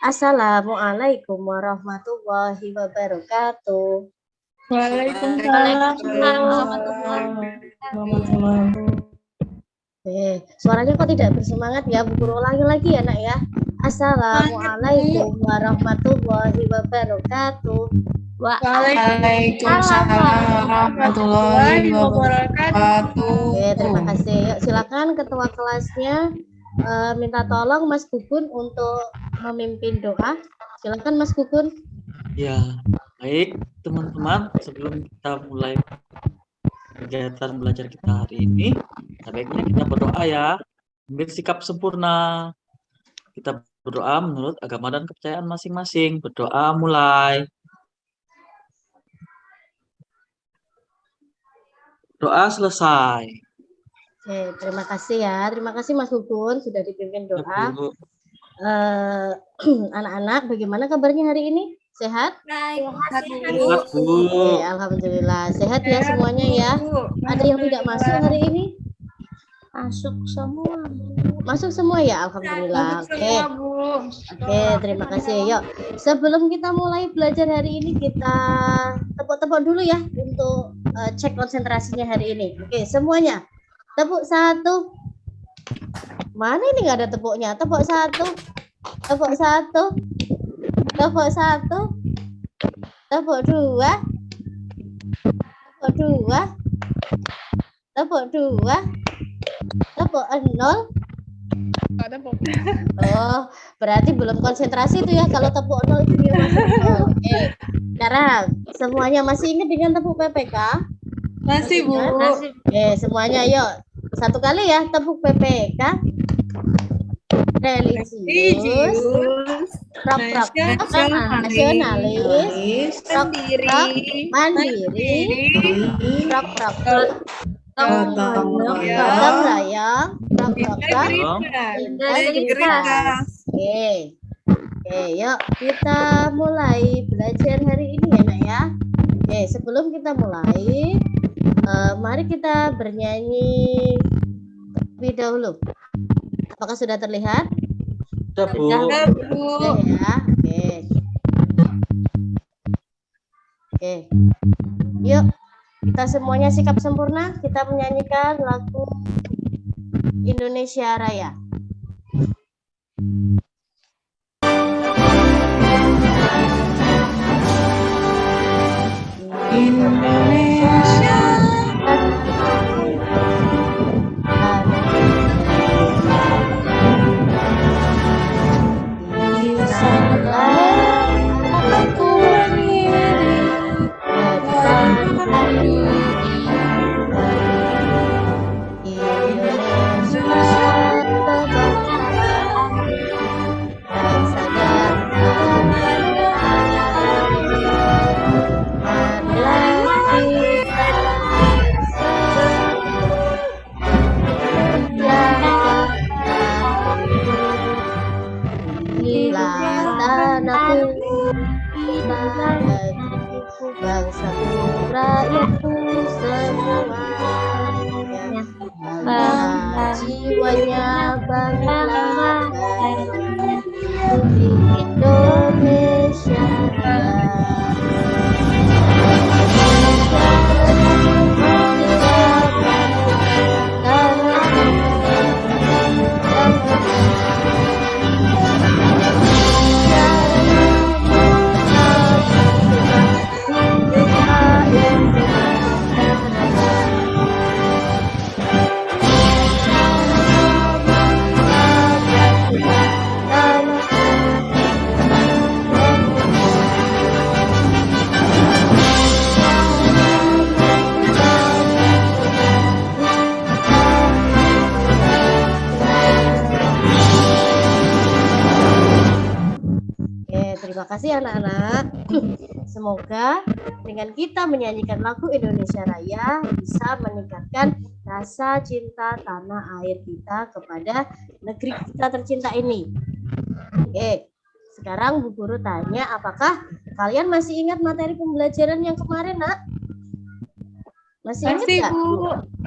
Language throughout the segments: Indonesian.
Assalamualaikum warahmatullahi wabarakatuh. Waalaikumsalam Waalaikumsalam. Suaranya kok tidak bersemangat ya? Bu Guru ulangi lagi ya, Nak ya. Assalamualaikum warahmatullahi wabarakatuh. Waalaikumsalam warahmatullahi wabarakatuh. Oke, terima kasih. Yuk, silakan ketua kelasnya minta tolong Mas Gugun untuk memimpin doa. Silakan Mas Gugun. Ya, baik teman-teman, sebelum kita mulai kegiatan belajar kita hari ini, sebaiknya kita berdoa ya, ambil sikap sempurna. Kita berdoa menurut agama dan kepercayaan masing-masing. Berdoa mulai. Doa selesai. Oke, terima kasih ya. Terima kasih Mas Gugun sudah dipimpin doa. Anak-anak, bagaimana kabarnya hari ini? Sehat? Sehat, Bu. Oke, alhamdulillah. Sehat ya semuanya ya. Ada yang tidak masuk hari ini? Masuk semua. Masuk semua ya, alhamdulillah. Oke. Oke, terima kasih. Yuk, sebelum kita mulai belajar hari ini, kita tepuk-tepuk dulu ya untuk cek konsentrasinya hari ini. Oke, semuanya. Tepuk satu. Mana ini nggak ada tepuknya? Tepuk satu. Tepuk satu. Tepuk satu. Tepuk dua. Tepuk dua. Tepuk dua. Tepuk 0. Oh, berarti belum konsentrasi itu ya kalau tepuk 0 itu dia masuk 0. Oke. Sekarang semuanya masih ingat dengan tepuk PPK? Masih, Bu. Semuanya yuk. Satu kali ya tepuk PPK. Religius, nasionalis, mandiri, gotong royong, integritas. Oke, yuk kita mulai belajar hari ini ya, Nak ya. Oke, sebelum kita mulai, mari kita bernyanyi terlebih dahulu. Apakah sudah terlihat? Sudah, Bu. Sudah ya. Oke. Yuk, kita semuanya sikap sempurna. Kita menyanyikan lagu Indonesia Raya. Indonesia bangsaku, rakyatku semuanya, bangga jiwanya, bangga di Indonesia. Terima kasih anak-anak. Semoga dengan kita menyanyikan lagu Indonesia Raya bisa meningkatkan rasa cinta tanah air kita kepada negeri kita tercinta ini. Oke, sekarang Bu Guru tanya, apakah kalian masih ingat materi pembelajaran yang kemarin, Nak? Masih ingat nggak?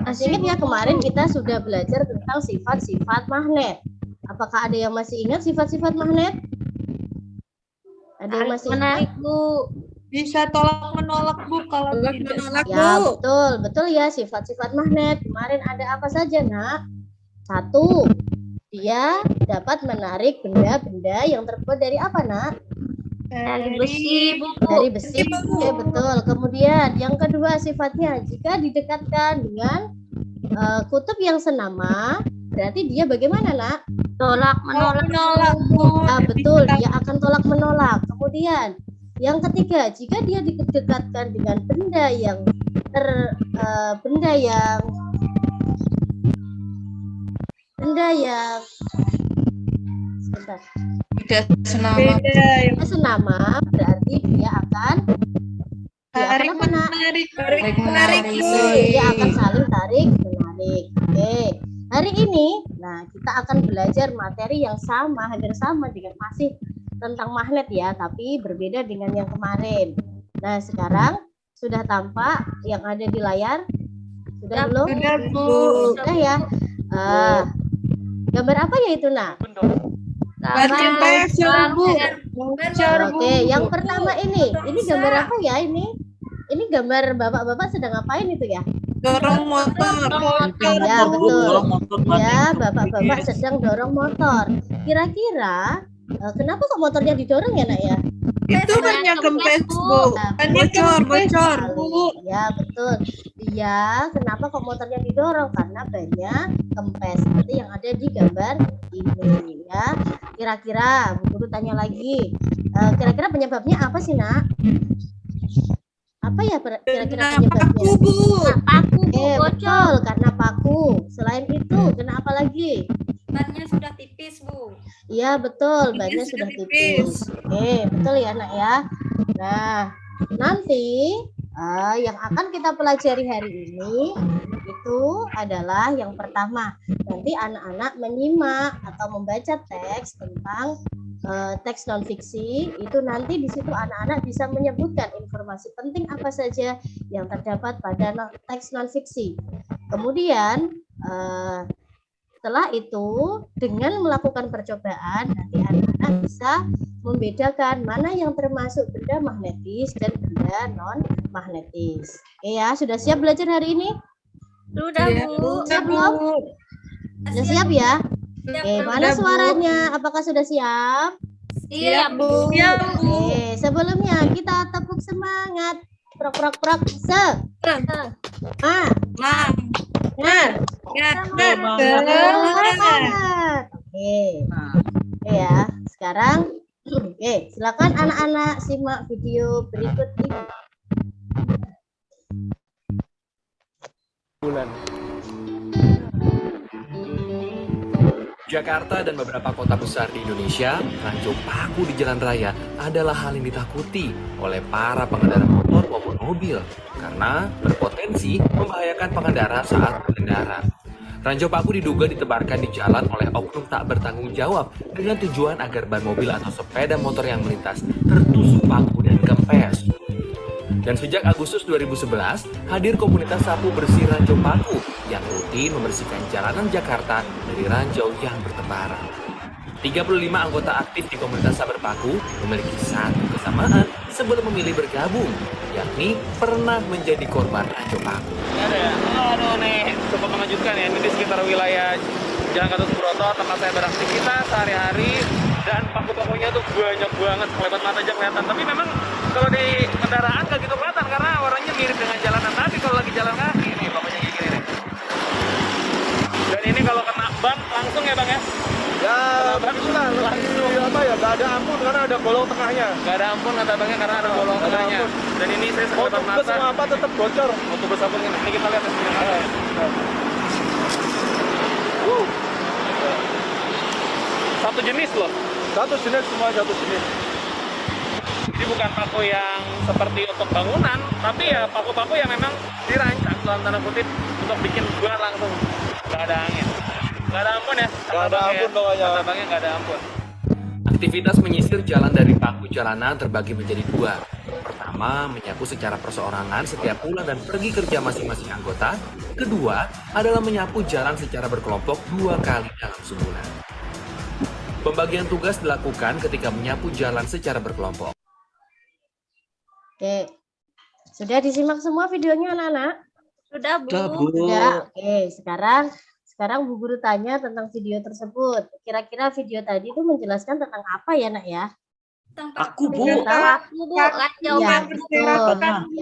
Masih ingat ya, kemarin kita sudah belajar tentang sifat-sifat magnet. Apakah ada yang masih ingat sifat-sifat magnet? Ada yang masih menarik, Bu. Bisa tolak menolak Bu kalau tidak. Ya, betul ya, sifat-sifat magnet. Kemarin ada apa saja, Nak? 1, dia dapat menarik benda-benda yang terbuat dari apa, Nak? Dari besi, Bu. Dari besi. Oke, betul. Kemudian yang kedua sifatnya, jika didekatkan dengan kutub yang senama, berarti dia bagaimana, Nak? Tolak menolak, Bu. Ah, betul, dia akan tolak menolak. Kemudian yang ketiga, jika dia didekatkan dengan benda yang sebentar, Tidak senama. senama, berarti dia akan Tarik apa, Nak? menarik. Dia akan saling tarik menarik. Oke, hari ini kita akan belajar materi yang sama, hampir sama dengan masih tentang magnet ya, tapi berbeda dengan yang kemarin. Nah, sekarang sudah tampak yang ada di layar? Sudah belum? Sudah Bu. Sudah ya. Gambar apa ya itu, Nak? Batin pecah Bu. Oke, yang pertama ini gambar apa ya ini? Ini gambar bapak-bapak sedang ngapain itu ya? Dorong motor. Ya, betul. Dorong motor, Ya, bapak-bapak sedang dorong motor. Kira-kira kenapa kok motornya didorong ya, Nak ya? Itu banyak kempes Bu. Bocor Bu. Ya, betul. Iya, kenapa kok motornya didorong? Karena banyak kempes seperti yang ada di gambar ini ya. Kira-kira Bu Guru tanya lagi. Kira-kira penyebabnya apa sih, Nak? Apa ya kira-kira penyebabnya? Paku Bu. Paku, Bu, Betul, karena paku. Selain itu, kenapa lagi? bannya sudah tipis, Bu. Iya, betul, Ini bannya sudah sudah tipis. Oke, betul ya, Nak ya. Nah, nanti yang akan kita pelajari hari ini itu adalah yang pertama. Nanti anak-anak menyimak atau membaca teks tentang teks non fiksi. Itu nanti di situ anak-anak bisa menyebutkan informasi penting apa saja yang terdapat pada teks non fiksi. Kemudian setelah itu dengan melakukan percobaan nanti anak-anak bisa membedakan mana yang termasuk benda magnetis dan benda non magnetis. Oke ya, sudah siap belajar hari ini? Sudah, Bu. Siap belum? Sudah siap ya? Oke, mana suaranya? Apakah sudah siap? Siap, Bu. Oke, sebelumnya kita tepuk semangat. Prok prok prok. Semangat. Oke. Oke ya. Sekarang silakan anak-anak simak video berikut ini. Jakarta dan beberapa kota besar di Indonesia, ranjau paku di jalan raya adalah hal yang ditakuti oleh para pengendara motor maupun mobil karena berpotensi membahayakan pengendara saat berkendara. Ranjau paku diduga ditebarkan di jalan oleh oknum tak bertanggung jawab dengan tujuan agar ban mobil atau sepeda motor yang melintas tertusuk paku dan kempes. Dan sejak Agustus 2011, hadir komunitas sapu bersih ranjau paku yang rutin membersihkan jalanan Jakarta dari ranjau yang bertebaran. 35 anggota aktif di komunitas sabar paku memiliki satu kesamaan sebelum memilih bergabung, yakni pernah menjadi korban ranjau paku. Ada ya? Aduh nih, cukup mengejutkan ya. Ini di sekitar wilayah Jalan Gatot Subroto, tempat saya beraktivitas sehari-hari, dan paku-pakunya tuh banyak banget, kelebat mata aja kelihatan. Tapi memang kalau di kendaraan nggak gitu kelihatan karena warnanya mirip dengan jalanan. Tapi kalau lagi jalan kaki, nih pakunya kayak gini nih. Dan ini kalau kena ban langsung ya Bang ya? Ya, begitulah. Langsung. Apa ya, nggak ada ampun karena ada bolong tengahnya. Nggak ada ampun kata Bangnya karena ada bolong Nggak ada tengahnya. ampun. Dan ini saya Mau sekelebat tugas mata. sama apa tetap bocor. Untuk bersabun ini kita lihat hasilnya. Satu jenis loh. Satu jenis, semua satu jenis. Ini bukan paku yang seperti untuk bangunan, tapi ya paku-paku yang memang dirancang dalam tanda kutip untuk bikin gua langsung nggak ada angin, nggak ada ampun ya. Nggak ada ampun pokoknya. Kata Bangnya nggak ada ampun. Aktivitas menyisir jalan dari paku jalanan terbagi menjadi dua. Pertama, menyapu secara perseorangan setiap pulang dan pergi kerja masing-masing anggota. Kedua, adalah menyapu jalan secara berkelompok 2 kali dalam sebulan. Pembagian tugas dilakukan ketika menyapu jalan secara berkelompok. Oke. Sudah disimak semua videonya anak-anak? Sudah, Bu. Udah, Bu. Sudah. Oke, sekarang Bu Guru tanya tentang video tersebut. Kira-kira video tadi itu menjelaskan tentang apa ya, Nak ya? Aku, Bu. Aku, Bu. Ranjau Iya, Pak. betul.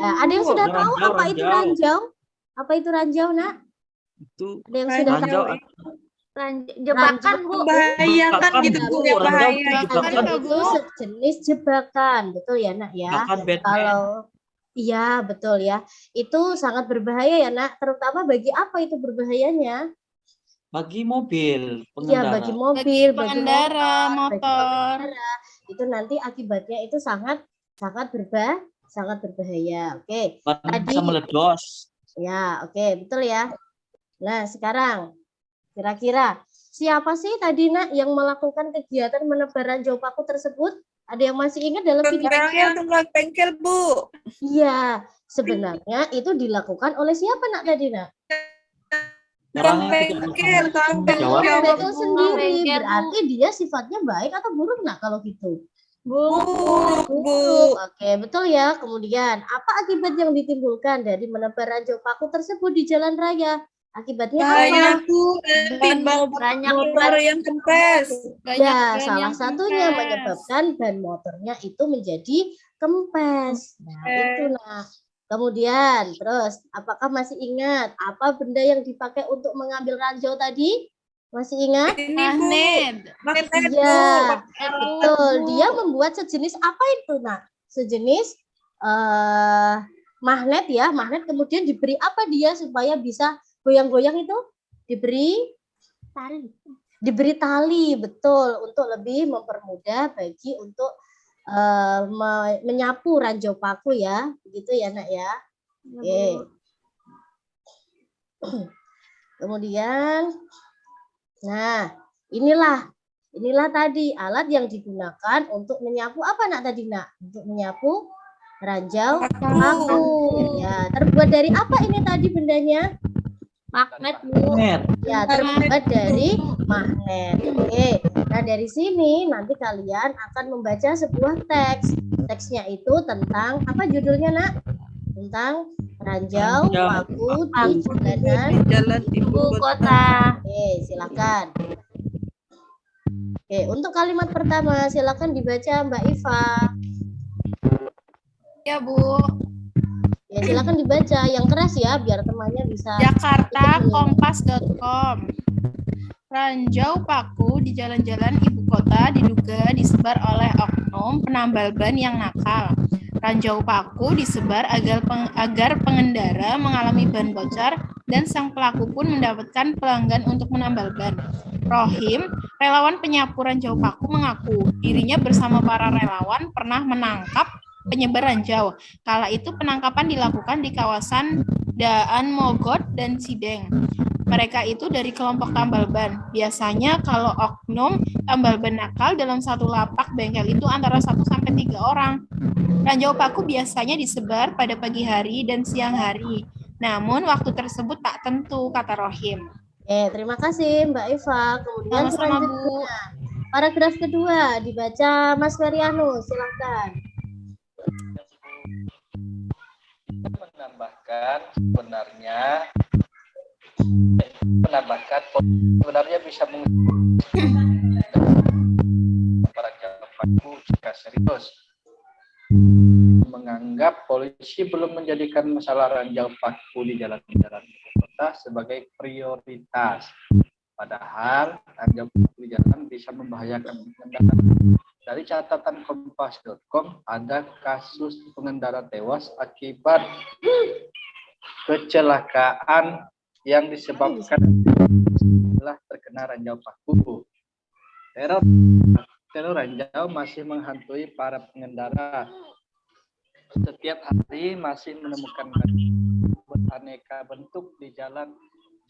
Ya, ada yang sudah tahu Ranjau, apa itu ranjau. ranjau? Apa itu ranjau, Nak? Itu Ada yang sudah ranjau. tahu? Jebakan, Bu. Membahayakan Jebakan, gitu, Bu. Bu, yang Ranjau bahaya. itu jebakan, Ranjau itu sejenis jebakan, betul ya, Nak ya? Jebakan Batman. Kalau iya, betul ya. Itu sangat berbahaya ya, Nak. Terutama bagi apa itu berbahayanya? Bagi mobil Iya, pengendara. bagi mobil, bagi pengendara, bagi motor. pengendara. Itu nanti akibatnya itu sangat berbahaya. Oke. Ban Tadi bisa meledos. ya, oke, betul ya. Nah, sekarang kira-kira siapa sih tadi, Nak, yang melakukan kegiatan menebar ranjau paku tersebut? Ada yang masih ingat dalam video ini? Tukang bengkel, Bu. Iya, sebenarnya itu dilakukan oleh siapa, Nak, tadi, Nak? Tukang Orang yang bengkel, tukang jawab. Tukang bengkel. bengkel sendiri. bengkel, Bu. Berarti dia sifatnya baik atau buruk, Nak, kalau gitu? Buruk, Bu. Buruk. Oke, betul ya. Kemudian, apa akibat yang ditimbulkan dari menebar ranjau paku tersebut di jalan raya? Akibatnya Bahaya, apa? Bu. Ban Banyak banyak motor yang kempes. Ya, ban salah yang satunya kempes. menyebabkan ban motornya itu menjadi kempes. Nah, itu nah. Kemudian, terus apakah masih ingat apa benda yang dipakai untuk mengambil ranjau tadi? Masih ingat? Ini, Bu. Magnet, Iya, Bu. betul. Dia membuat sejenis apa itu, Nak? Sejenis magnet ya, magnet kemudian diberi apa dia supaya bisa goyang-goyang itu? Diberi tali, betul, untuk lebih mempermudah bagi untuk menyapu ranjau paku ya, begitu ya, Nak ya. Oke. Kemudian, nah inilah tadi alat yang digunakan untuk menyapu apa, Nak, tadi, Nak? Untuk menyapu ranjau paku. Ya, terbuat dari apa ini tadi bendanya? Magnet, Bu. Magnet. Ya, terbuat dari magnet. Oke. Nah, dari sini nanti kalian akan membaca sebuah teks. Teksnya itu tentang apa judulnya, Nak? Tentang ranjau paku di jalanan Jalan Ibu kota. Oke, silakan. Oke, untuk kalimat pertama silakan dibaca Mbak Iva. Ya, Bu. Ya, silakan dibaca yang keras ya biar temannya bisa. Jakartakompas.com. Ranjau paku di jalan-jalan ibu kota diduga disebar oleh oknum penambal ban yang nakal. Ranjau paku disebar agar pengendara mengalami ban bocor dan sang pelaku pun mendapatkan pelanggan untuk menambal ban. Rohim, relawan penyapu ranjau paku, mengaku dirinya bersama para relawan pernah menangkap penyebar ranjau. Kala itu penangkapan dilakukan di kawasan Daan Mogot dan Cideng. Mereka itu dari kelompok tambal ban. Biasanya kalau oknum tambal ban nakal dalam satu lapak bengkel itu antara 1 sampai 3 orang. Ranjau paku biasanya disebar pada pagi hari dan siang hari. Namun waktu tersebut tak tentu, kata Rohim. Terima kasih Mbak Eva. Kemudian Sama-sama, Bu. selanjutnya paragraf kedua dibaca Mas Feriano, silakan. Sebenarnya bisa para paku jika serius menganggap polisi belum menjadikan masalah ranjau paku di jalan-jalan ibu kota sebagai prioritas. Padahal ranjau paku di jalan bisa membahayakan pengendara. Dari catatan kompas.com ada kasus pengendara tewas akibat kecelakaan yang disebabkan setelah terkena ranjau paku. Teror ranjau masih menghantui para pengendara. Setiap hari masih menemukan aneka bentuk di jalan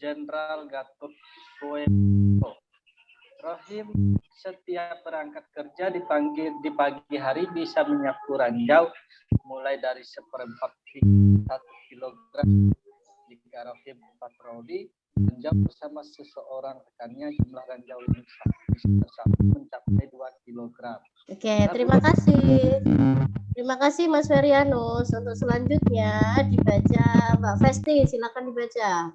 Jenderal Gatot Subroto. Rohim setiap berangkat kerja di pagi hari bisa menyapu ranjau mulai dari 1/4 hingga 1 kilogram. Jika Rohim patroli ranjau bersama seseorang rekannya, jumlah ranjau ini bisa mencapai 2 kg. Oke, terima kasih. Terima kasih Mas Ferianus. Untuk selanjutnya dibaca Mbak Festi, silakan dibaca.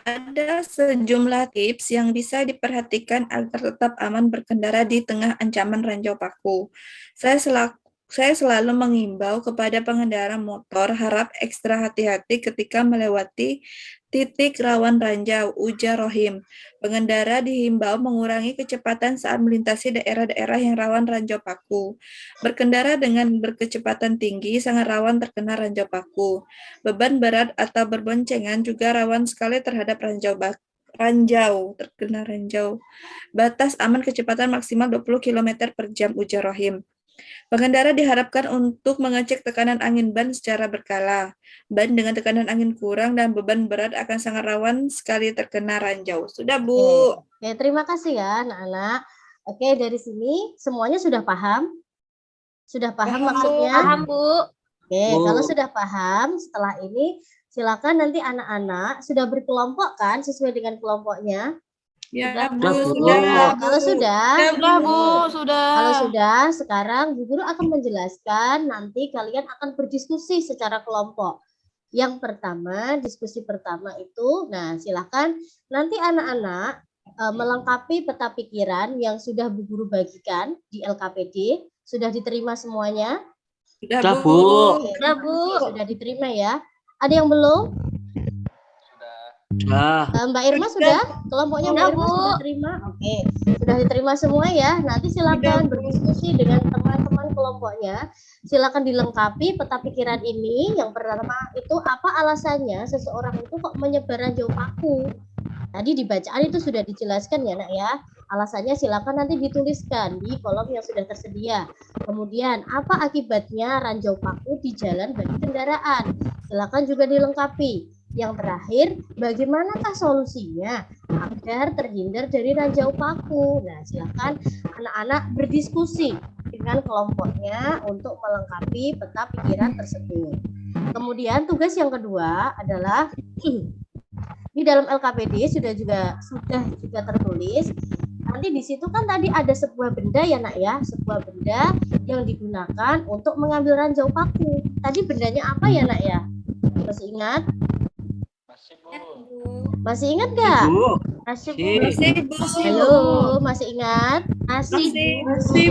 Ada sejumlah tips yang bisa diperhatikan agar tetap aman berkendara di tengah ancaman ranjau paku. Saya selalu mengimbau kepada pengendara motor harap ekstra hati-hati ketika melewati titik rawan ranjau, ujar Rohim. Pengendara dihimbau mengurangi kecepatan saat melintasi daerah-daerah yang rawan ranjau paku. Berkendara dengan berkecepatan tinggi sangat rawan terkena ranjau paku. Beban berat atau berboncengan juga rawan sekali terhadap terkena ranjau. Batas aman kecepatan maksimal 20 km per jam, ujar Rohim. Pengendara diharapkan untuk mengecek tekanan angin ban secara berkala. Ban dengan tekanan angin kurang dan beban berat akan sangat rawan sekali terkena ranjau. Sudah, Bu. Oke, terima kasih ya anak-anak. Oke, dari sini semuanya sudah paham? Sudah paham maksudnya? Paham, Bu. Oke, kalau sudah paham, setelah ini silakan nanti anak-anak sudah berkelompok kan sesuai dengan kelompoknya. Ya, Bu. Sudah. Kalau sudah, Sudah, Bu. Sudah. kalau sudah, sekarang Bu Guru akan menjelaskan, nanti kalian akan berdiskusi secara kelompok. Yang pertama, diskusi pertama itu, nah silakan nanti anak-anak melengkapi peta pikiran yang sudah Bu Guru bagikan di LKPD. Sudah diterima semuanya? Sudah, Bu. Oke, Sudah, Bu. sudah diterima ya. Ada yang belum? Mbak Irma sudah? Kelompoknya Mbak Irma sudah terima? Oke, sudah diterima semua ya. Nanti silakan berdiskusi dengan teman-teman kelompoknya. Silakan dilengkapi peta pikiran ini. Yang pertama itu apa alasannya seseorang itu kok menyebar ranjau paku? Tadi di bacaan itu sudah dijelaskan ya nak ya. Alasannya silakan nanti dituliskan di kolom yang sudah tersedia. Kemudian apa akibatnya ranjau paku di jalan bagi kendaraan? Silakan juga dilengkapi. Yang terakhir, bagaimanakah solusinya agar terhindar dari ranjau paku? Nah, silakan anak-anak berdiskusi dengan kelompoknya untuk melengkapi peta pikiran tersebut. Kemudian tugas yang kedua adalah di dalam LKPD sudah juga tertulis. Nanti di situ kan tadi ada sebuah benda ya nak ya, sebuah benda yang digunakan untuk mengambil ranjau paku. Tadi bendanya apa ya nak ya? Masih ingat? Masih ingat nggak? Masih, Bu. Halo, masih ingat? Masih,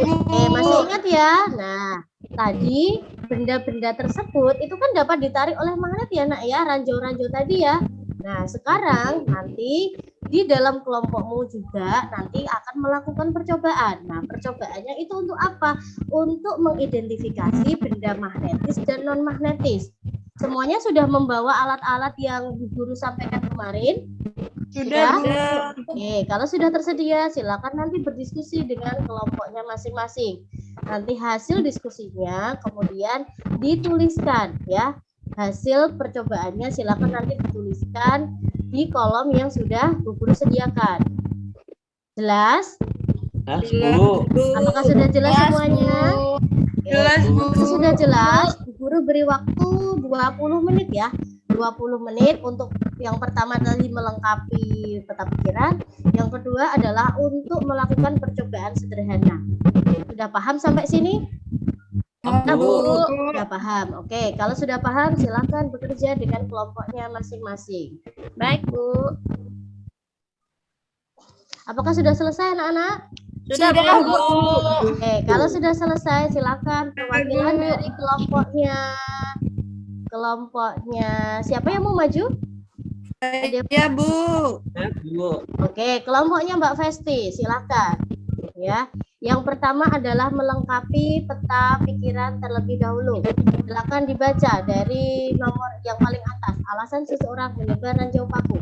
Bu. Masih ingat ya? Nah, tadi benda-benda tersebut itu kan dapat ditarik oleh magnet ya nak ya, ranjau-ranjau tadi ya. Nah, sekarang nanti di dalam kelompokmu juga nanti akan melakukan percobaan. Nah, percobaannya itu untuk apa? Untuk mengidentifikasi benda magnetis dan non-magnetis. Semuanya sudah membawa alat-alat yang Bu Guru sampaikan kemarin? Sudah? Oke, kalau sudah tersedia silakan nanti berdiskusi dengan kelompoknya masing-masing. Nanti hasil diskusinya kemudian dituliskan ya. Hasil percobaannya silakan nanti dituliskan di kolom yang sudah Bu Guru sediakan. Jelas? Bu. Apakah sudah jelas semuanya? Jelas, Bu. Sudah jelas, Bu Guru beri waktu 20 menit ya. 20 menit untuk yang pertama tadi melengkapi peta pikiran, yang kedua adalah untuk melakukan percobaan sederhana. Sudah paham sampai sini? Sudah, Bu. Sudah paham. Oke, kalau sudah paham silakan bekerja dengan kelompoknya masing-masing. Baik, Bu. Apakah sudah selesai anak-anak? Sudah, Bu. Oke, kalau sudah selesai silakan perwakilan dari kelompoknya siapa yang mau maju? Ya, Bu. Oke, kelompoknya Mbak Festi, silakan. Ya, yang pertama adalah melengkapi peta pikiran terlebih dahulu. Silakan dibaca dari nomor yang paling atas. Alasan seseorang menyebar ranjau paku.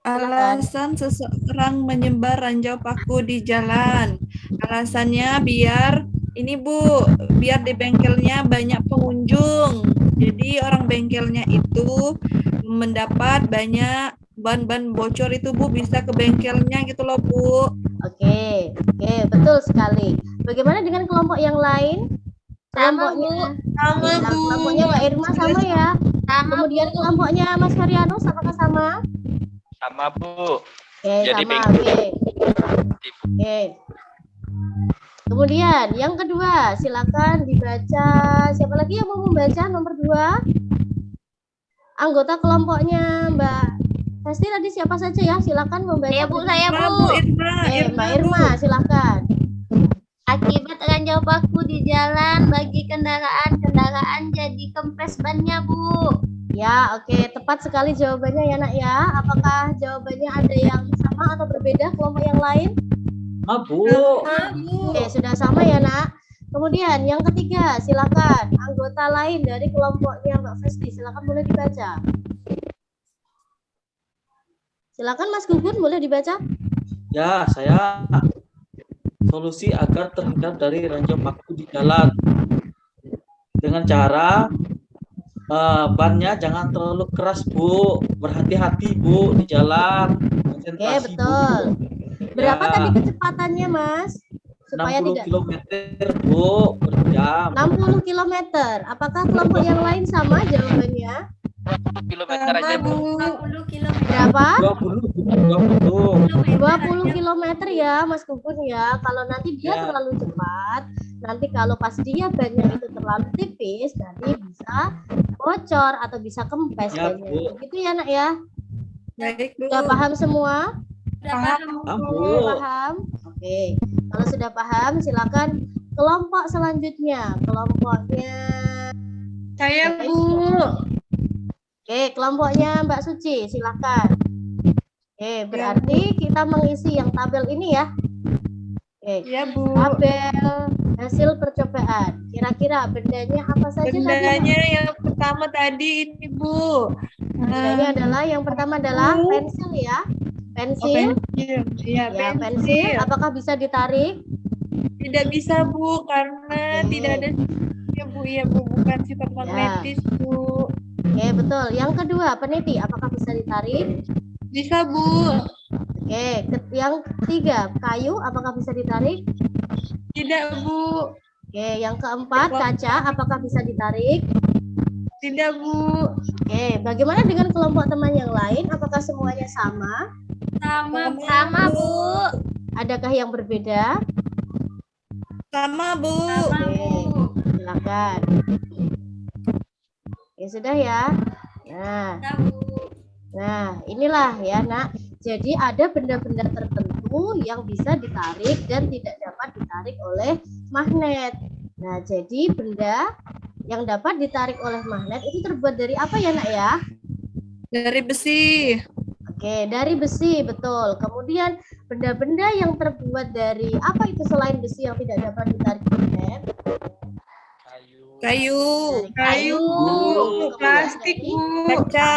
Alasan seseorang menyebar ranjau paku di jalan. Alasannya biar ini Bu, biar di bengkelnya banyak pengunjung. Jadi orang bengkelnya itu mendapat banyak ban-ban bocor itu Bu, bisa ke bengkelnya gitu loh Bu. Oke, betul sekali. Bagaimana dengan kelompok yang lain? Kelompoknya. Sama, Nah, Bu. kelompoknya Mbak Irma sama ya. Sama, Kemudian kelompoknya Mas Herianus apakah sama? Sama, Bu. Oke, Jadi sama. Oke. Kemudian yang kedua, silakan dibaca. Siapa lagi yang mau membaca nomor 2? Anggota kelompoknya Mbak Hesti tadi siapa saja ya? Silakan membaca. Saya, Bu, saya, Irma, Bu. Irma, Mbak Irma, silakan. Akibat ranjau paku di jalan bagi kendaraan jadi kempes bannya, Bu. Ya, oke, tepat sekali jawabannya ya nak ya. Apakah jawabannya ada yang sama atau berbeda kelompok yang lain? Bu. Oke, sudah sama ya nak. Kemudian yang ketiga, silakan anggota lain dari kelompoknya Mbak Festi, silakan boleh dibaca. Silakan Mas Gugun boleh dibaca. Ya, saya solusi agar terhindar dari ranjau paku di jalan dengan cara bannya jangan terlalu keras, Bu. Berhati-hati, Bu, di jalan. Oke, betul. Berapa tadi kecepatannya, Mas? Supaya 60 tidak km, Bu, per jam. 60 km. Apakah kelompok yang lain sama jawabannya? Kilometer aja, Bu. 60 km. Berapa? 20. 20 km ya, Mas Gugun ya. Kalau nanti dia Ya. terlalu cepat, nanti kalau pas dia bannya itu terlalu tipis, nanti bisa bocor atau bisa kempes Ya, bannya. Bu. Begitu ya, Nak ya? Baik, Bu. Sudah paham semua? Paham. Bu. Paham? Oke. Kalau sudah paham, silakan kelompok selanjutnya. Kelompoknya Saya, Bu. Oke, kelompoknya Mbak Suci, silakan. Oke, berarti kita mengisi yang tabel ini ya. Oke, Ya, Bu. tabel hasil percobaan. Kira-kira bendanya apa saja tadi? Bendanya yang pertama tadi ini, Bu. Bendanya adalah yang pertama adalah pensil ya. Pensil. Iya, Ya, pensil. Apakah bisa ditarik? Tidak bisa, Bu, karena Oke. tidak ada ya, Bu. Iya, Bu, bukan sifat magnetis, Bu. Oke, betul. Yang kedua, peniti. Apakah bisa ditarik? Bisa, Bu. Oke, yang ketiga, kayu. Apakah bisa ditarik? Tidak, Bu. Oke, yang keempat, kaca. Apakah bisa ditarik? Tidak, Bu. Oke, bagaimana dengan kelompok teman yang lain? Apakah semuanya sama? Sama, Bu. Adakah yang berbeda? Sama, Bu. Oke, silakan. Ya sudah ya. Nah, inilah ya, Nak. Jadi ada benda-benda tertentu yang bisa ditarik dan tidak dapat ditarik oleh magnet. Nah, jadi benda yang dapat ditarik oleh magnet itu terbuat dari apa ya, Nak ya? Dari besi. Oke, dari besi, betul. Kemudian benda-benda yang terbuat dari apa itu selain besi yang tidak dapat ditarik magnet? Kayu. Kayu. Plastik, Bu. Kaca.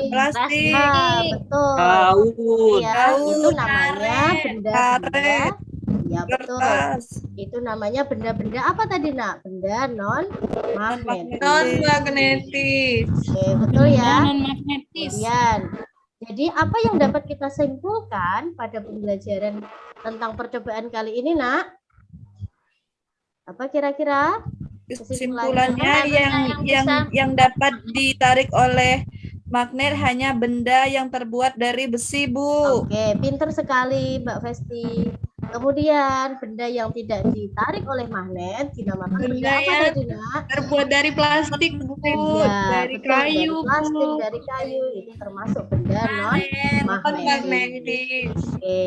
Plastik. Nah, betul. Daun. Ya, Daun, itu namanya benda-benda. karet, Ya, betul. Kertas. Itu namanya benda-benda apa tadi, Nak? Benda non magnetis. Non-magnetis. Oke, betul ya. Non-magnetis. Kemudian, jadi apa yang dapat kita simpulkan pada pembelajaran tentang percobaan kali ini, Nak? Apa kira-kira? Kesimpulannya yang yang dapat ditarik oleh magnet hanya benda yang terbuat dari besi, Bu. Oke, pinter sekali Mbak Festi. Kemudian benda yang tidak ditarik oleh magnet dinamakan benda Benda apa yang tadi, Nak? Terbuat dari plastik, Bu. Ya, Dari betul, kayu, dari plastik, Bu. dari kayu itu termasuk benda non magnetis. Non-magnetis. Oke,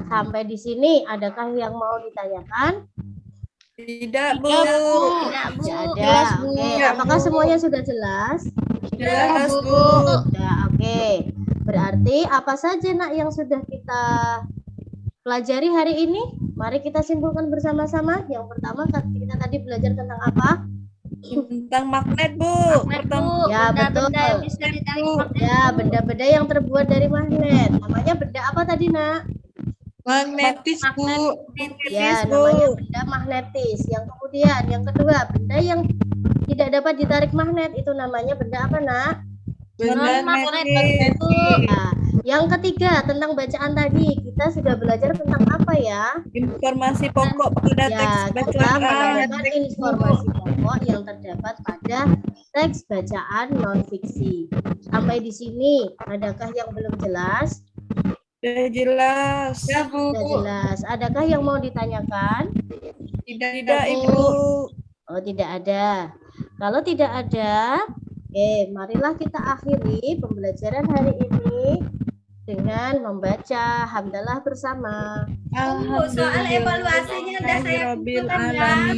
sampai di sini adakah yang mau ditanyakan? Tidak, Bu. Tidak, Bu. Tidak ada. Jelas, Bu. Oke, Ya, apakah Bu. semuanya sudah jelas? Jelas, Bu. Ya, oke. Berarti apa saja, Nak, yang sudah kita pelajari hari ini? Mari kita simpulkan bersama-sama. Yang pertama kita tadi belajar tentang apa? Tentang magnet, Bu. Magnet, Pertama, Bu. Ya, betul. Benda-benda yang bisa ditarik magnet. Ya, benda-benda yang terbuat dari magnet. Namanya benda apa tadi, Nak? magnetis, Bu. Ya, Magnetis, Bu. namanya benda magnetis. Yang kemudian, yang kedua, benda yang tidak dapat ditarik magnet itu namanya benda apa, Nak? Benda Non-magnetis, magnetis. Bu. Nah, Yang ketiga, tentang bacaan tadi. Kita sudah belajar tentang apa ya? Informasi pokok pada teks Ya, kita bacaan. menanyakan informasi pokok yang terdapat pada teks bacaan non-fiksi. Sampai di sini, adakah yang belum jelas? Sudah jelas. Sudah jelas. Adakah yang mau ditanyakan? Tidak, Ibu. Oh, tidak ada. Kalau tidak ada, marilah kita akhiri pembelajaran hari ini dengan membaca hamdalah bersama. Soal evaluasinya udah saya kumpulkan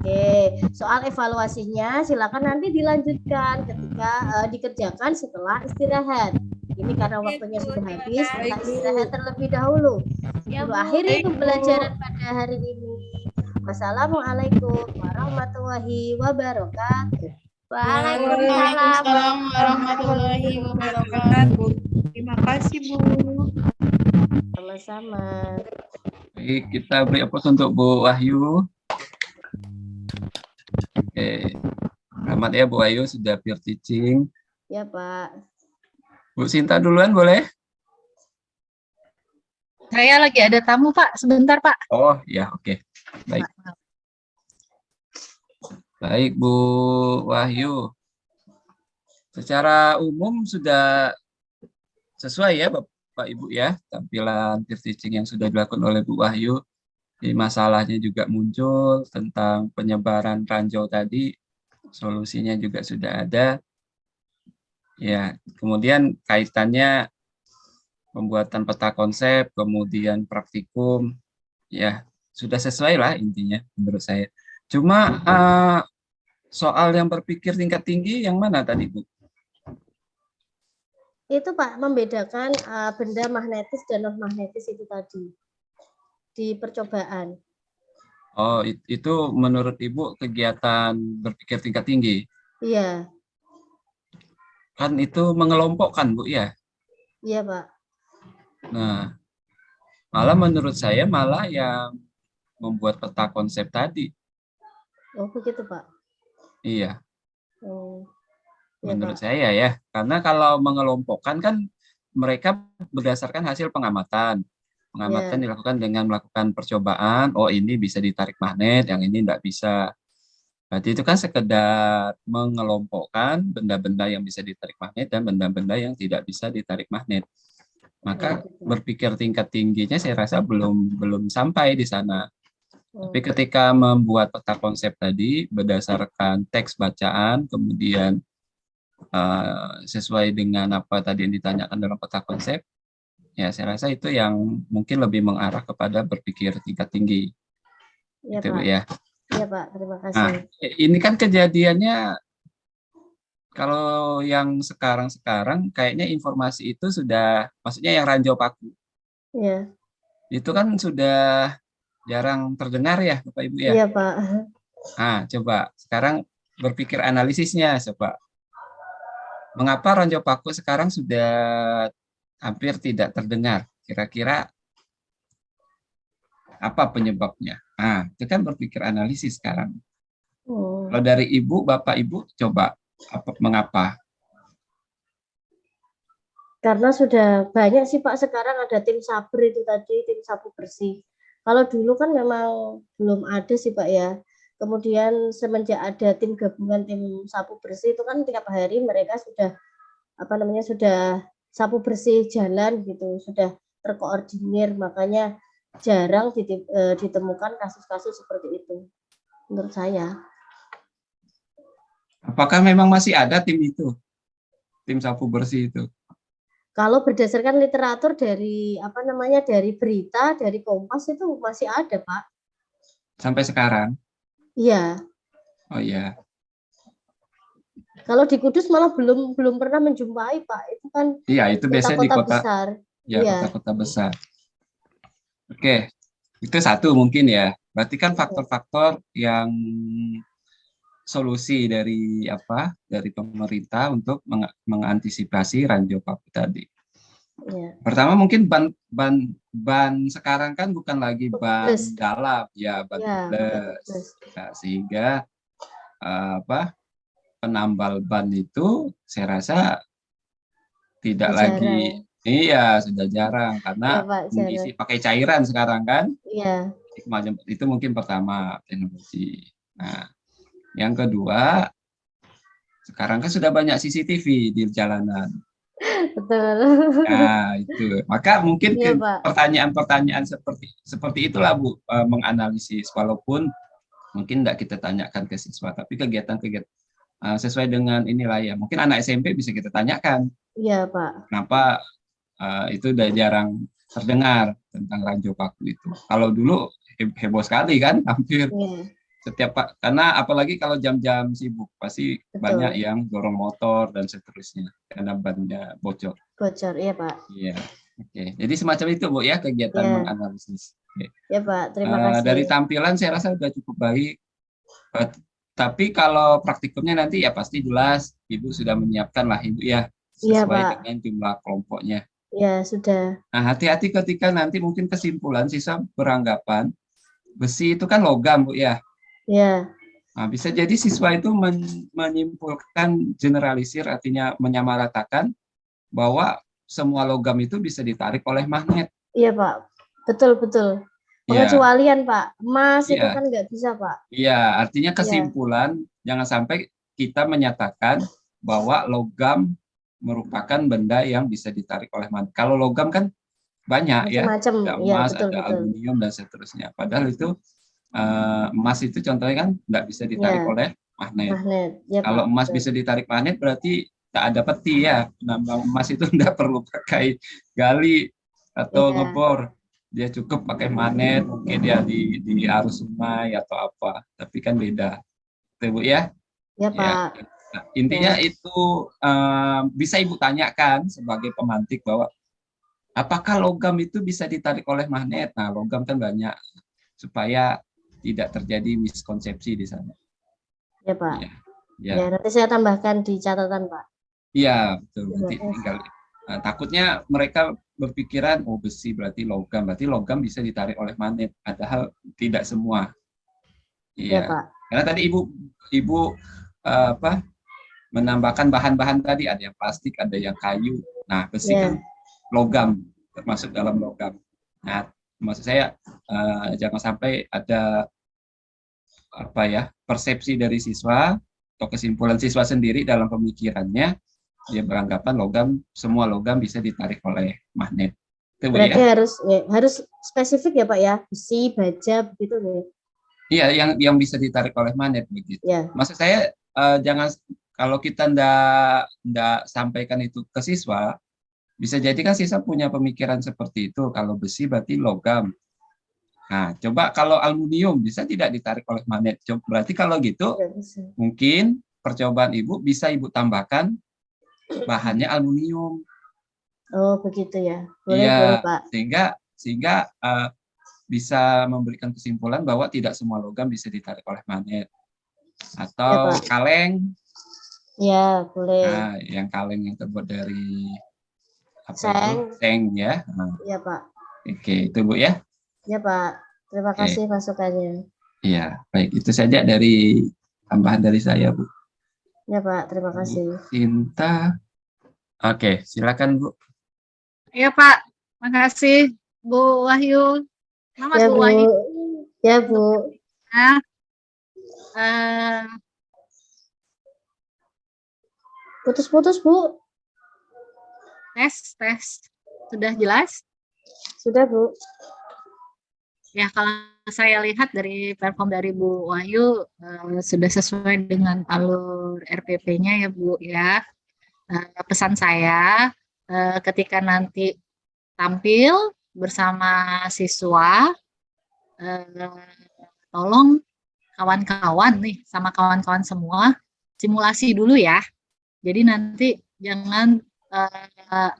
ya. Soal evaluasinya silakan nanti dilanjutkan ketika dikerjakan setelah istirahat. Ini karena waktunya sudah habis, kita istirahat terlebih dahulu. Ibu akhiri pembelajaran pada hari ini. Wassalamualaikum warahmatullahi wabarakatuh. Waalaikumsalam warahmatullahi wabarakatuh. Terima kasih, Bu. Sama-sama. Baik, kita beri aplaus untuk Bu Wahyu. Oke. Selamat ya Bu Wahyu sudah peer teaching. Ya, Pak. Bu Sinta duluan boleh? Saya lagi ada tamu, Pak. Sebentar, Pak. Oh, ya, oke. Baik. Baik, Bu Wahyu. Secara umum sudah sesuai ya, Bapak Ibu ya, tampilan peer teaching yang sudah dilakukan oleh Bu Wahyu. Di masalahnya juga muncul tentang penyebaran ranjau tadi, solusinya juga sudah ada. Ya, kemudian kaitannya pembuatan peta konsep, kemudian praktikum, ya sudah sesuai lah intinya menurut saya. Cuma soal yang berpikir tingkat tinggi yang mana tadi, Bu? Itu Pak, membedakan benda magnetis dan non magnetis itu tadi di percobaan. Oh, itu menurut Ibu kegiatan berpikir tingkat tinggi? Iya. Kan itu mengelompokkan, Bu, ya? Iya, Pak. Nah, malah menurut saya malah yang membuat peta konsep tadi. Oh, begitu, Pak. Iya. Oh. Menurut saya ya, karena kalau mengelompokkan kan mereka berdasarkan hasil pengamatan. Pengamatan dilakukan dengan melakukan percobaan, oh ini bisa ditarik magnet, yang ini tidak bisa. Berarti itu kan sekedar mengelompokkan benda-benda yang bisa ditarik magnet dan benda-benda yang tidak bisa ditarik magnet. Maka berpikir tingkat tingginya saya rasa belum sampai di sana. Tapi ketika membuat peta konsep tadi berdasarkan teks bacaan, kemudian sesuai dengan apa tadi yang ditanyakan dalam peta konsep, ya saya rasa itu yang mungkin lebih mengarah kepada berpikir tingkat tinggi. Iya, gitu, Pak. ya. Iya, Pak. Terima kasih. Nah, ini kan kejadiannya kalau yang sekarang kayaknya informasi itu sudah, maksudnya yang ranjau paku. Iya. Itu kan sudah jarang terdengar ya, Bapak Ibu ya? Iya, Pak. Nah, coba sekarang berpikir analisisnya, coba. Mengapa ranjau paku sekarang sudah hampir tidak terdengar? Kira-kira apa penyebabnya? Nah, itu kan berpikir analisis sekarang. Kalau dari Ibu, Bapak Ibu, coba mengapa? Karena sudah banyak sih Pak, sekarang ada tim saber itu tadi, tim sapu bersih. Kalau dulu kan memang belum ada sih Pak ya. Kemudian semenjak ada tim gabungan tim sapu bersih itu kan tiap hari mereka sudah sudah sapu bersih jalan gitu, sudah terkoordinir, makanya jarang ditemukan kasus-kasus seperti itu menurut saya. Apakah memang masih ada tim itu? Tim sapu bersih itu? Kalau berdasarkan literatur dari dari berita, dari Kompas itu masih ada, Pak. Sampai sekarang? Iya. Oh iya. Kalau di Kudus malah belum pernah menjumpai, Pak. Itu kan iya, itu biasanya di kota besar. Ya, iya. Kota-kota besar. Oke, itu satu mungkin ya. Berarti kan faktor-faktor yang solusi dari pemerintah untuk mengantisipasi ranjau paku tadi. Ya. Pertama mungkin ban sekarang kan bukan lagi ban dalam ya, ban plus. Nah, sehingga penambal ban itu saya rasa tidak lagi Iya, sudah jarang Ya karena Pak, mengisi jarang. pakai cairan sekarang kan. Iya, Macam itu mungkin pertama teknologi. Nah, yang kedua, sekarang kan sudah banyak CCTV di jalanan. betul. Nah, itu. Maka mungkin Iya Pak. pertanyaan-pertanyaan seperti itulah Bu, menganalisis walaupun mungkin tidak kita tanyakan ke siswa, tapi kegiatan-kegiatan sesuai dengan inilah ya. Mungkin anak SMP bisa kita tanyakan Iya Pak. kenapa itu udah jarang terdengar tentang ranjau paku itu. Kalau dulu heboh sekali kan, hampir Iya, setiap karena apalagi kalau jam-jam sibuk pasti banyak betul. yang dorong motor dan seterusnya karena bannya bocor. Bocor, iya Pak. Iya, oke. Jadi semacam itu Bu ya kegiatan Iya, menganalisis. Oke. iya Pak. Terima Dari kasih. tampilan saya rasa sudah cukup baik. Tapi kalau praktikumnya nanti ya pasti jelas Ibu sudah menyiapkan lah Ibu ya Iya sesuai Pak. dengan jumlah kelompoknya. Ya sudah. Nah, hati-hati ketika nanti mungkin kesimpulan siswa beranggapan besi itu kan logam Bu ya. Ya, Nah, bisa jadi siswa itu menyimpulkan generalisir artinya menyamaratakan bahwa semua logam itu bisa ditarik oleh magnet. iya Pak. Betul betul. Ya, Pengecualian Pak. Emas itu iya. kan nggak bisa Pak. Iya, artinya Iya, kesimpulan jangan sampai kita menyatakan bahwa logam merupakan benda yang bisa ditarik oleh magnet. Kalau logam kan banyak ya, macam-macam. ada Iya emas, betul ada betul. aluminium dan seterusnya. Padahal itu emas itu contohnya kan tidak bisa ditarik Ya, oleh magnet. magnet. Ya Kalau Pak. emas Betul. bisa ditarik magnet berarti tak ada peti ya. Penambang emas itu tidak perlu pakai gali atau Iya, ngebor. Dia cukup pakai magnet, mungkin dia di arus sungai atau apa. Tapi kan beda. Itu Bu ya. ya Ya. Pak. Nah, intinya Ya, itu bisa Ibu tanyakan sebagai pemantik bahwa apakah logam itu bisa ditarik oleh magnet? Nah, logam kan banyak supaya tidak terjadi miskonsepsi di sana. ya Pak. Ya, ya, Ya, nanti saya tambahkan di catatan Pak. iya betul. Nanti Terima kasih. tinggal. Nah, takutnya mereka berpikiran oh besi berarti logam bisa ditarik oleh magnet. Padahal tidak semua. Ya Iya. Pak. Karena tadi ibu menambahkan bahan-bahan tadi ada yang plastik, ada yang kayu. Nah, besi Ya, kan logam termasuk dalam logam. Nah, maksud saya jangan sampai ada persepsi dari siswa atau kesimpulan siswa sendiri dalam pemikirannya dia beranggapan semua logam bisa ditarik oleh magnet. Itu Bu berarti ya. harus spesifik ya Pak ya. Besi, baja begitu ya. Iya, yang bisa ditarik oleh magnet begitu. Ya, Maksud saya jangan kalau kita ndak sampaikan itu ke siswa, bisa jadi kan siswa punya pemikiran seperti itu. Kalau besi berarti logam. Nah, coba kalau aluminium bisa tidak ditarik oleh magnet. Berarti kalau gitu nggak bisa. mungkin percobaan Ibu bisa Ibu tambahkan bahannya aluminium. Oh begitu ya. Boleh Iya, boleh Pak. sehingga bisa memberikan kesimpulan bahwa tidak semua logam bisa ditarik oleh magnet. Ya Atau Pak. kaleng. Ya boleh. Nah, yang kaleng yang terbuat dari Seng. seng ya. Nah, Ya Pak. oke, itu Bu ya. Ya Pak. Terima Oke. kasih masukannya. Iya, baik. Itu saja dari tambahan dari saya, Bu. Ya Pak. Terima kasih. Sinta. Oke, silakan Bu. Iya Pak, makasih Bu Wahyu. Selamat Ya Bu Bu. Wahyu. Ya Bu. Nah, eh, Putus-putus Bu. tes sudah jelas. Sudah Bu. Ya kalau saya lihat dari perform dari Bu Wahyu sudah sesuai dengan alur RPP-nya ya Bu ya. Pesan saya ketika nanti tampil bersama siswa, tolong kawan-kawan nih sama kawan-kawan semua simulasi dulu ya. Jadi nanti jangan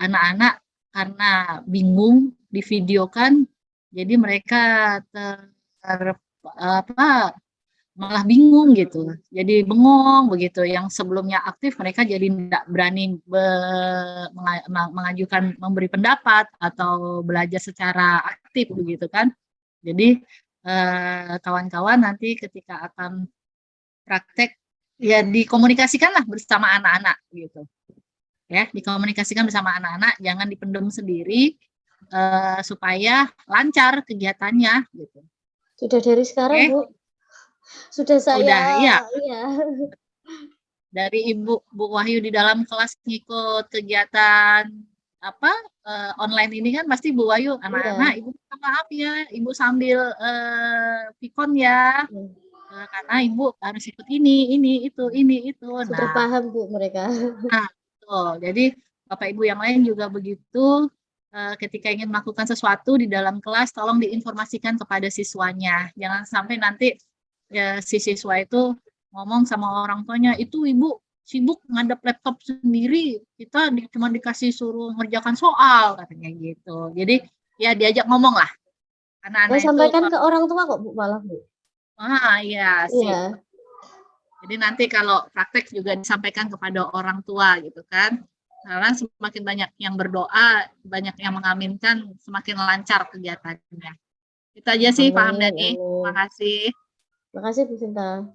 anak-anak karena bingung divideokan, jadi mereka malah bingung gitu, jadi bengong begitu. Yang sebelumnya aktif mereka jadi tidak berani mengajukan memberi pendapat atau belajar secara aktif begitu kan. Jadi kawan-kawan nanti ketika akan praktek ya dikomunikasikanlah bersama anak-anak gitu. Ya, dikomunikasikan bersama anak-anak, jangan dipendam sendiri supaya lancar kegiatannya gitu. Sudah dari sekarang, Oke. Bu. Sudah saya Udah, iya. iya. Dari Ibu Bu Wahyu di dalam kelas ngikut kegiatan apa online ini kan pasti Bu Wahyu anak-anak Ibu minta maaf ya Ibu sambil pikon ya karena Ibu harus ikut ini itu. Sudah paham Bu mereka. Nah, betul. Jadi Bapak Ibu yang lain juga begitu. Ketika ingin melakukan sesuatu di dalam kelas, tolong diinformasikan kepada siswanya. Jangan sampai nanti si siswa itu ngomong sama orang tuanya, itu ibu sibuk ngadep laptop sendiri, kita cuma dikasih suruh ngerjakan soal, katanya gitu. Jadi ya diajak ngomong lah. Anak-anak sampaikan ke orang tua kok Bu, malah Bu. Iya sih. Iya. Jadi nanti kalau praktek juga disampaikan kepada orang tua gitu kan. Karena semakin banyak yang berdoa, banyak yang mengaminkan, semakin lancar kegiatannya. Itu aja sih Pak Hamdani. Terima kasih. Terima kasih Bu Sinta.